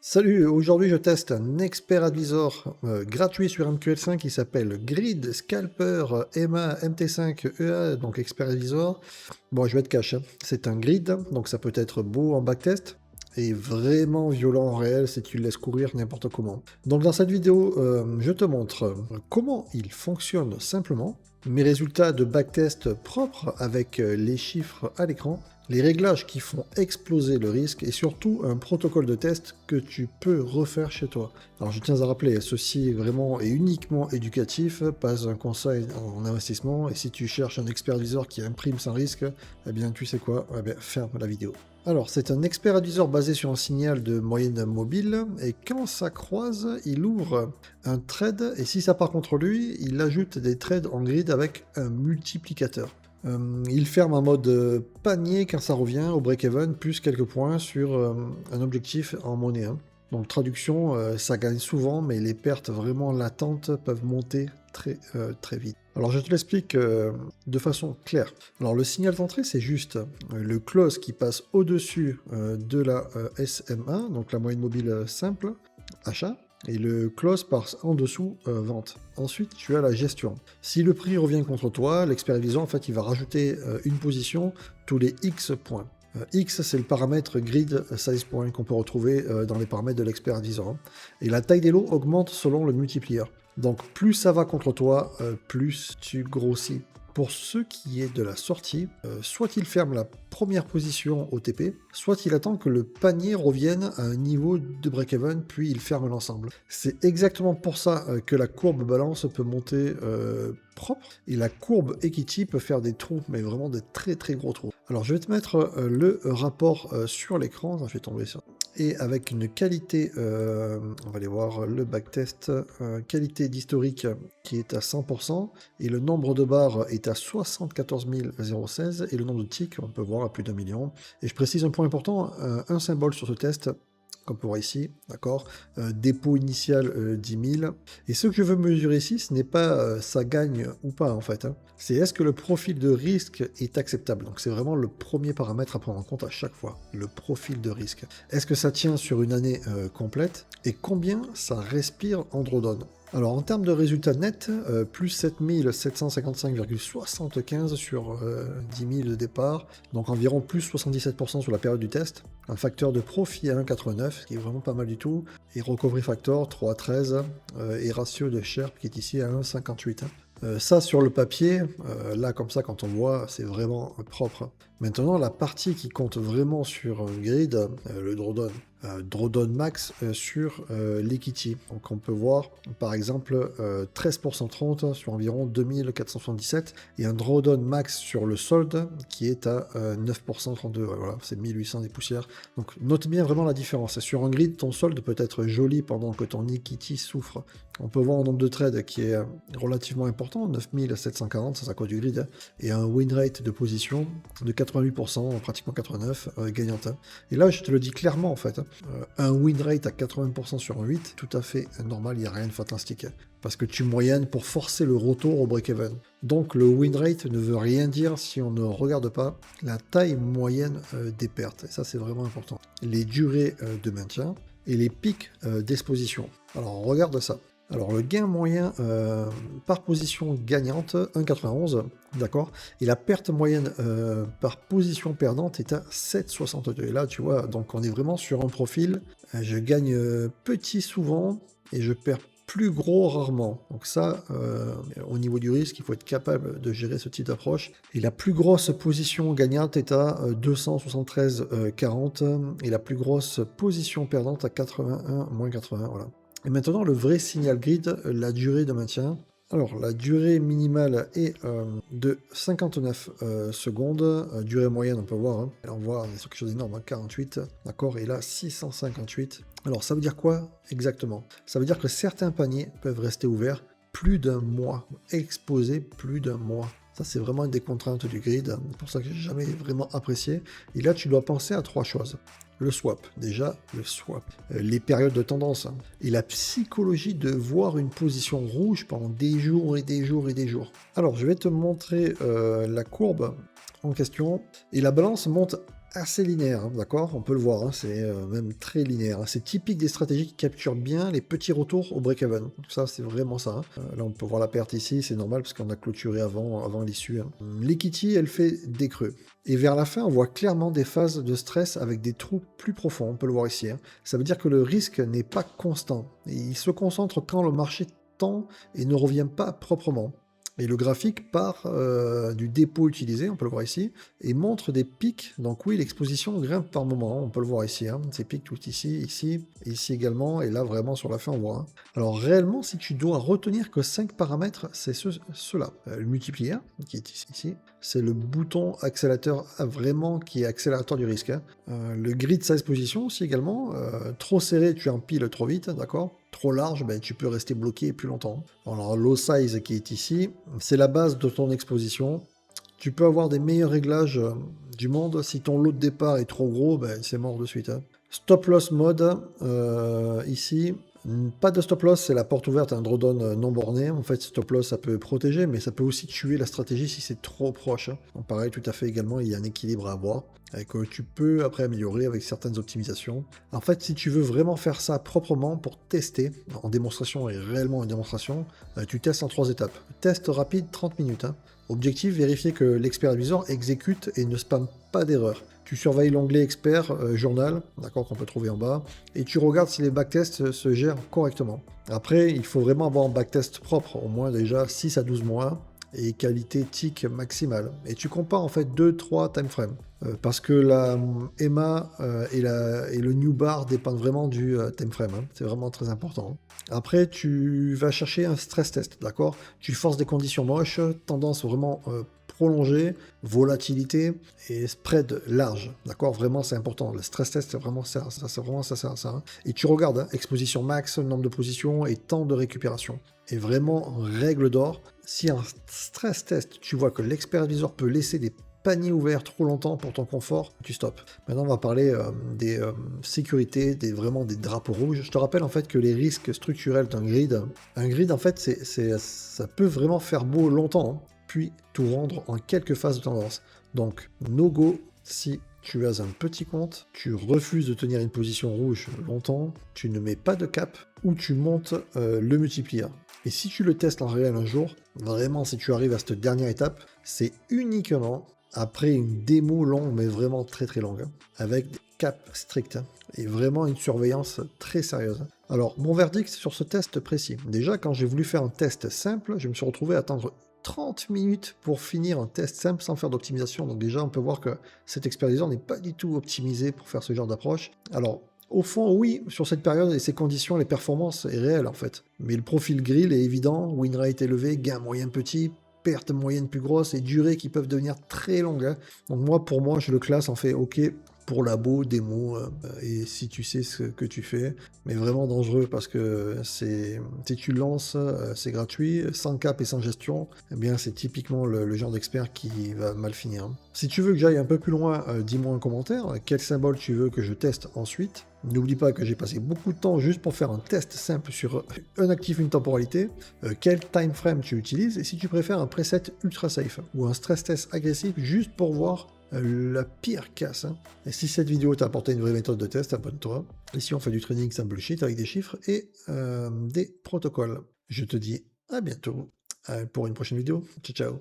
Salut, aujourd'hui je teste un expert advisor gratuit sur MQL5 qui s'appelle Grid Scalper EMA MT5 EA, donc expert advisor. Bon, je vais être cash, hein. C'est un grid, donc ça peut être beau en backtest et vraiment violent en réel si tu le laisses courir n'importe comment. Donc dans cette vidéo, je te montre comment il fonctionne simplement, mes résultats de backtest propres avec les chiffres à l'écran, les réglages qui font exploser le risque et surtout un protocole de test que tu peux refaire chez toi. Alors je tiens à rappeler, ceci est vraiment et uniquement éducatif, pas un conseil en investissement, et si tu cherches un expert advisor qui imprime sans risque, eh bien tu sais quoi, eh bien, ferme la vidéo. Alors c'est un expert advisor basé sur un signal de moyenne mobile, et quand ça croise, il ouvre un trade, et si ça part contre lui, il ajoute des trades en grid avec un multiplicateur. Il ferme en mode panier quand ça revient au break-even, plus quelques points sur un objectif en monnaie 1. Donc traduction, ça gagne souvent, mais les pertes vraiment latentes peuvent monter très vite. Alors je te l'explique de façon claire. Alors le signal d'entrée, c'est juste le close qui passe au-dessus de la SMA, donc la moyenne mobile simple, achat, et le close passe en dessous, vente. Ensuite, tu as la gestion. Si le prix revient contre toi, l'expert advisor, en fait, il va rajouter une position tous les X points. X, c'est le paramètre grid size point qu'on peut retrouver dans les paramètres de l'expert advisor. Et la taille des lots augmente selon le multiplier. Donc, plus ça va contre toi, plus tu grossis. Pour ce qui est de la sortie, soit il ferme la première position au TP, soit il attend que le panier revienne à un niveau de break-even, puis il ferme l'ensemble. C'est exactement pour ça que la courbe balance peut monter propre, et la courbe equity peut faire des trous, mais vraiment des très gros trous. Alors je vais te mettre le rapport sur l'écran, je vais tomber sur... Et avec une qualité, on va aller voir le backtest, qualité d'historique qui est à 100%, et le nombre de barres est à 74 016, et le nombre de ticks, on peut voir à plus d'1 million. Et je précise un point important, un symbole sur ce test, comme on peut voir ici, d'accord, dépôt initial 10 000. Et ce que je veux mesurer ici, ce n'est pas ça gagne ou pas en fait, hein. C'est est-ce que le profil de risque est acceptable. Donc c'est vraiment le premier paramètre à prendre en compte à chaque fois, le profil de risque. Est-ce que ça tient sur une année complète et combien ça respire en drawdown. Alors en termes de résultats nets, plus 7755,75 sur 10 000 de départ, donc environ plus 77% sur la période du test, un facteur de profit à 1,89, ce qui est vraiment pas mal du tout, et recovery factor 3,13, et ratio de Sherp qui est ici à 1,58. Ça sur le papier, là comme ça quand on voit, c'est vraiment propre. Maintenant la partie qui compte vraiment sur un grid, le drawdown max sur l'equity. Donc on peut voir par exemple 13% 30 sur environ 2477 et un drawdown max sur le solde qui est à 9% 32. Voilà, c'est 1800 des poussières. Donc note bien vraiment la différence. Sur un grid, ton solde peut être joli pendant que ton equity souffre. On peut voir un nombre de trades qui est relativement important, 9740, ça c'est à cause du grid, et un win rate de position de 88%, pratiquement 89%, gagnante. Et là, je te le dis clairement en fait, un win rate à 80% sur un 8, tout à fait normal, il n'y a rien de fantastique. Parce que tu moyennes pour forcer le retour au break-even. Donc le win rate ne veut rien dire si on ne regarde pas la taille moyenne des pertes. Et ça c'est vraiment important. Les durées de maintien et les pics d'exposition. Alors on regarde ça. Alors le gain moyen par position gagnante, 1,91, d'accord, et la perte moyenne par position perdante est à 7,62. Et là tu vois, donc on est vraiment sur un profil, je gagne petit souvent et je perds plus gros rarement. Donc ça, au niveau du risque, il faut être capable de gérer ce type d'approche. Et la plus grosse position gagnante est à 273,40 et la plus grosse position perdante à 81, moins 80, voilà. Et maintenant, le vrai signal grid, la durée de maintien. Alors, la durée minimale est de 59 secondes. Durée moyenne, on peut voir. Hein. Là, on voit, on est sur quelque chose d'énorme, hein, 48. D'accord, et là, 658. Alors, ça veut dire quoi exactement? Ça veut dire que certains paniers peuvent rester ouverts plus d'un mois, exposés plus d'un mois. Ça, c'est vraiment une des contraintes du grid. C'est pour ça que j'ai jamais vraiment apprécié. Et là, tu dois penser à 3 choses. Le swap, déjà le swap, les périodes de tendance, hein, et la psychologie de voir une position rouge pendant des jours et des jours et des jours. Alors je vais te montrer la courbe en question, et la balance monte assez linéaire, hein, d'accord? On peut le voir, hein, c'est même très linéaire, hein. C'est typique des stratégies qui capturent bien les petits retours au break-even. Ça, c'est vraiment ça, hein. Là, on peut voir la perte ici, c'est normal parce qu'on a clôturé avant l'issue, hein. L'equity, elle fait des creux. Et vers la fin, on voit clairement des phases de stress avec des trous plus profonds. On peut le voir ici, hein. Ça veut dire que le risque n'est pas constant. Et il se concentre quand le marché tend et ne revient pas proprement. Et le graphique part du dépôt utilisé, on peut le voir ici, et montre des pics. Donc oui, l'exposition grimpe par moment, on peut le voir ici, hein. Ces pics tout ici, ici, ici également, et là vraiment sur la fin on voit, hein. Alors réellement, si tu dois retenir que 5 paramètres, c'est ceux-là. Le multiplier, qui est ici, c'est le bouton accélérateur vraiment qui est accélérateur du risque, hein. Le grid size position aussi également. Trop serré, tu empiles trop vite, d'accord? Trop large, ben, tu peux rester bloqué plus longtemps. Alors low size qui est ici, c'est la base de ton exposition. Tu peux avoir des meilleurs réglages du monde. Si ton lot de départ est trop gros, ben, c'est mort de suite, hein. Stop loss mode, ici, pas de stop loss, c'est la porte ouverte à un drawdown non borné. En fait, stop loss, ça peut protéger, mais ça peut aussi tuer la stratégie si c'est trop proche, hein. Donc, pareil, tout à fait également, il y a un équilibre à avoir, que tu peux après améliorer avec certaines optimisations. En fait, si tu veux vraiment faire ça proprement pour tester, en démonstration et réellement en démonstration, tu testes en 3 étapes. Test rapide, 30 minutes, hein. Objectif, vérifier que l'expert advisor exécute et ne spamme pas d'erreur. Tu surveilles l'onglet expert journal, d'accord, qu'on peut trouver en bas, et tu regardes si les backtests se gèrent correctement. Après, il faut vraiment avoir un backtest propre, au moins déjà 6 à 12 mois, et qualité tick maximale. Et tu compares en fait 2-3 timeframes. Parce que la EMA et le new bar dépendent vraiment du timeframe, hein. C'est vraiment très important. Après, tu vas chercher un stress test, d'accord? Tu forces des conditions moches, tendance vraiment prolongée, volatilité et spread large, d'accord? Vraiment, c'est important. Le stress test, c'est vraiment ça, c'est vraiment ça, hein. Et tu regardes, hein, exposition max, nombre de positions et temps de récupération. Et vraiment, règle d'or, si un stress test, tu vois que l'expert advisor peut laisser des panier ouvert trop longtemps pour ton confort, tu stops. Maintenant, on va parler des sécurités, vraiment des drapeaux rouges. Je te rappelle en fait que les risques structurels d'un grid, un grid en fait, ça peut vraiment faire beau longtemps, hein, puis tout rendre en quelques phases de tendance. Donc, no go si tu as un petit compte, tu refuses de tenir une position rouge longtemps, tu ne mets pas de cap ou tu montes le multiplier. Et si tu le testes en réel un jour, vraiment si tu arrives à cette dernière étape, c'est uniquement après une démo longue, mais vraiment très très longue, hein, avec des caps stricts, hein, et vraiment une surveillance très sérieuse. Alors, mon verdict sur ce test précis. Déjà, quand j'ai voulu faire un test simple, je me suis retrouvé à attendre 30 minutes pour finir un test simple sans faire d'optimisation. Donc déjà, on peut voir que cet expertiseur n'est pas du tout optimisé pour faire ce genre d'approche. Alors, au fond, oui, sur cette période et ces conditions, les performances est réelle en fait. Mais le profil grill est évident, win rate élevé, gain moyen petit, pertes moyennes plus grosses et durées qui peuvent devenir très longues, hein. Donc pour moi, je le classe en fait OK pour labo, démo, et si tu sais ce que tu fais, mais vraiment dangereux parce que si tu lances, c'est gratuit, sans cap et sans gestion, eh bien c'est typiquement le genre d'expert qui va mal finir, hein. Si tu veux que j'aille un peu plus loin, dis-moi en commentaire quel symbole tu veux que je teste ensuite. N'oublie pas que j'ai passé beaucoup de temps juste pour faire un test simple sur un actif, une temporalité, quel time frame tu utilises, et si tu préfères un preset ultra safe ou un stress test agressif juste pour voir la pire casse, hein. Et si cette vidéo t'a apporté une vraie méthode de test, abonne-toi. Ici, on fait du trading sans bullshit avec des chiffres et des protocoles. Je te dis à bientôt pour une prochaine vidéo. Ciao, ciao.